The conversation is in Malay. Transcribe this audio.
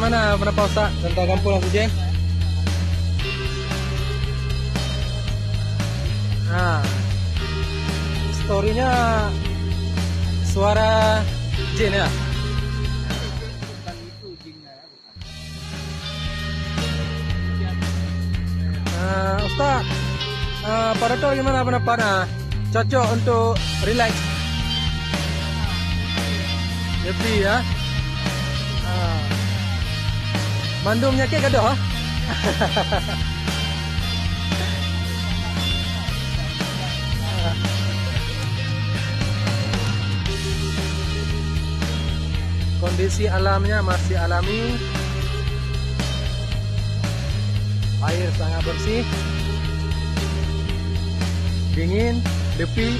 mana Penapa Ustaz tentang Kampung Lampu Jeng? Storynya suara jin ya? Bukan itu jinnya ya, bukan. Ustaz, pada tahu gimana pendapatnya? Cocok untuk relax? Happy ya? Mandu menyakit ke dah? Kondisi alamnya masih alami. Air sangat bersih, dingin, tepi.